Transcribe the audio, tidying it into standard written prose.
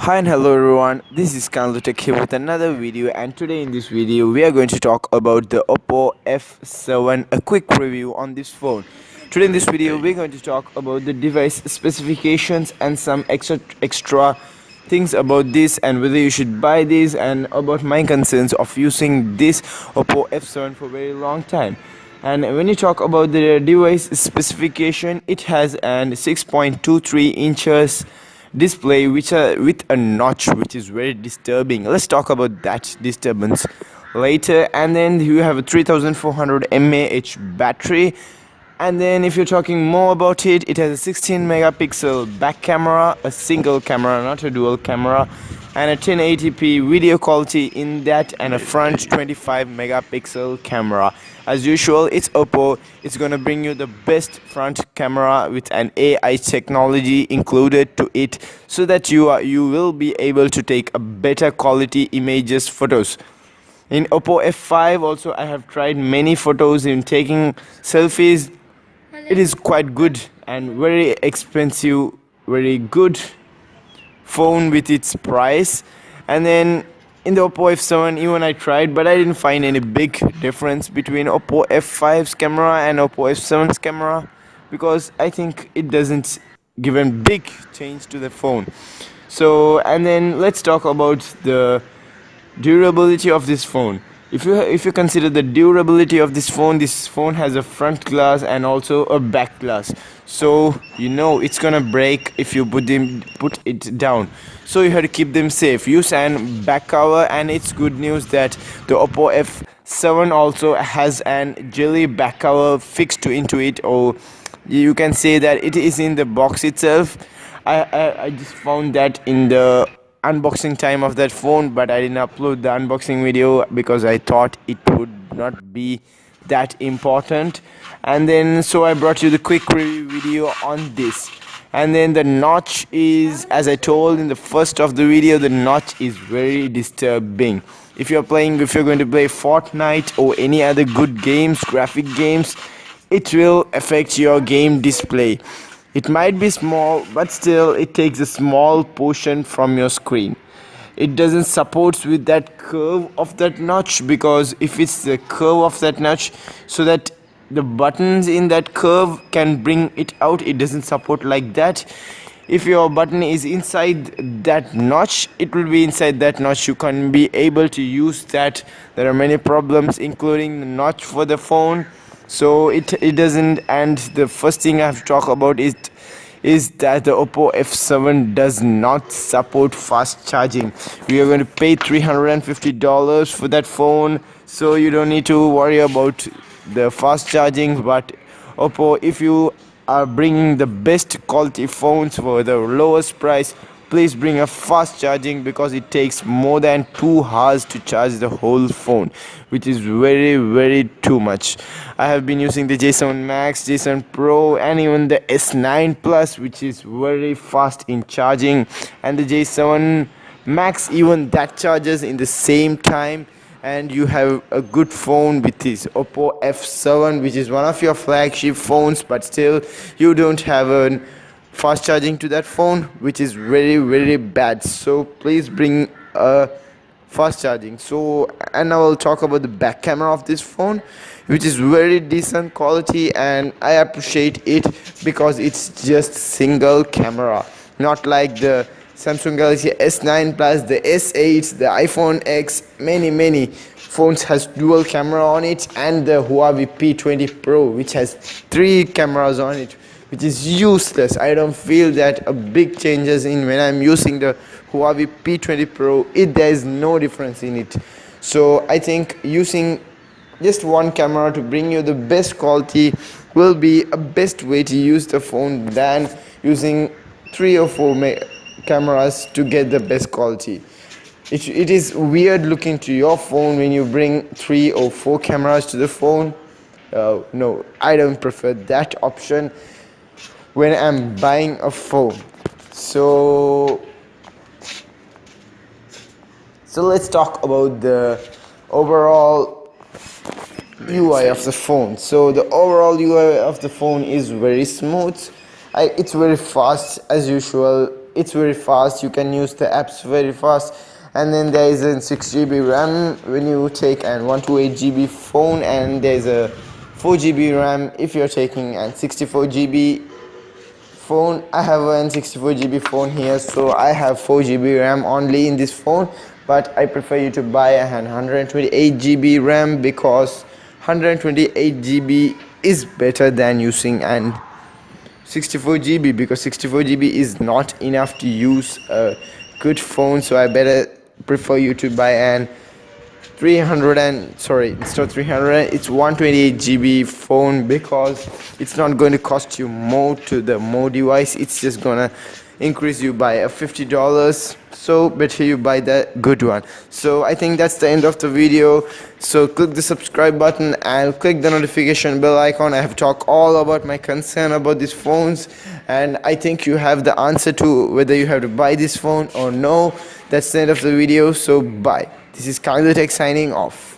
Hi and hello everyone, this is Kanlutek here with another video, and today in this video we are going to talk about the Oppo F7, a quick review on this phone. Today in this video we're going to talk about the device specifications and some extra things about this and whether you should buy this and about my concerns of using this Oppo F7 for a very long time. And when you talk about the device specification, it has an 6.23 inches display which with a notch which is very disturbing. Let's talk about that disturbance later. And then you have a 3400 mAh battery, and then if you're talking more about it, it has a 16 megapixel back camera, a single camera, not a dual camera, and a 1080p video quality in that, and a front 25 megapixel camera. As usual, it's Oppo. It's gonna bring you the best front camera with an AI technology included to it, so that you will be able to take a better quality images, photos. In Oppo F5 also I have tried many photos in taking selfies. It is quite good and very expensive, very good phone with its price. And then in the Oppo F7 even I tried, but I didn't find any big difference between Oppo F5's camera and Oppo F7's camera, because I think it doesn't give a big change to the phone. So, and then let's talk about the durability of this phone. If you consider the durability of this phone has a front glass and also a back glass, so you know it's gonna break if you put it down. So you have to keep them safe. Use an back cover, and it's good news that the Oppo F7 also has an jelly back cover fixed into it, or you can say that it is in the box itself. I just found that in the unboxing time of that phone, but I didn't upload the unboxing video because I thought it would not be that important. And then so I brought you the quick review video on this. And then the notch is, as I told in the first of the video, the notch is very disturbing. If you're going to play Fortnite or any other good games, graphic games, it will affect your game display. It might be small, but still it takes a small portion from your screen. It doesn't support with that curve of that notch, because if it's the curve of that notch, so that the buttons in that curve can bring it out, it doesn't support like that. If your button is inside that notch, it will be inside that notch. You can't be able to use that. There are many problems including the notch for the phone. So it doesn't. And the first thing I have to talk about is that the Oppo F7 does not support fast charging. We are going to pay $350 for that phone, so you don't need to worry about the fast charging. But Oppo, if you are bringing the best quality phones for the lowest price, please bring a fast charging, because it takes more than 2 hours to charge the whole phone, which is very too much. I have been using the J7 Max, J7 Pro, and even the S9 Plus, which is very fast in charging, and the J7 Max, even that charges in the same time. And you have a good phone with this Oppo F7, which is one of your flagship phones, but still you don't have a fast charging to that phone, which is very bad. So please bring a fast charging. So, and I will talk about the back camera of this phone, which is very decent quality, and I appreciate it because it's just single camera, not like the Samsung Galaxy S9 Plus, the S8, the iPhone X, many phones has dual camera on it, and the Huawei P20 Pro, which has 3 cameras on it, which is useless. I don't feel that a big changes in when I'm using the Huawei P20 Pro. There is no difference in it. So I think using just one camera to bring you the best quality will be a best way to use the phone than using 3 or 4 cameras to get the best quality. It is weird looking to your phone when you bring 3 or 4 cameras to the phone. No, I don't prefer that option when I'm buying a phone. So let's talk about the overall UI of the phone. So the overall UI of the phone is very smooth. It's very fast as usual. it's very fast, you can use the apps very fast. And then there is a 6 GB RAM when you take an 128 GB phone, and there's a 4 GB RAM if you're taking an 64 GB phone. I have a 64 GB phone here, so I have 4 GB RAM only in this phone, but I prefer you to buy a 128 GB RAM because 128 GB is better than using an 64 GB, because 64 GB is not enough to use a good phone. So I better prefer you to buy an 300 and sorry, instead of 300 it's 128 GB phone, because it's not going to cost you more to the more device, it's just gonna increase you by a $50. So better you buy the good one. So I think that's the end of the video. So click the subscribe button and click the notification bell icon. I have talked all about my concern about these phones, and I think you have the answer to whether you have to buy this phone or no. That's the end of the video. So bye. This is Tech signing off.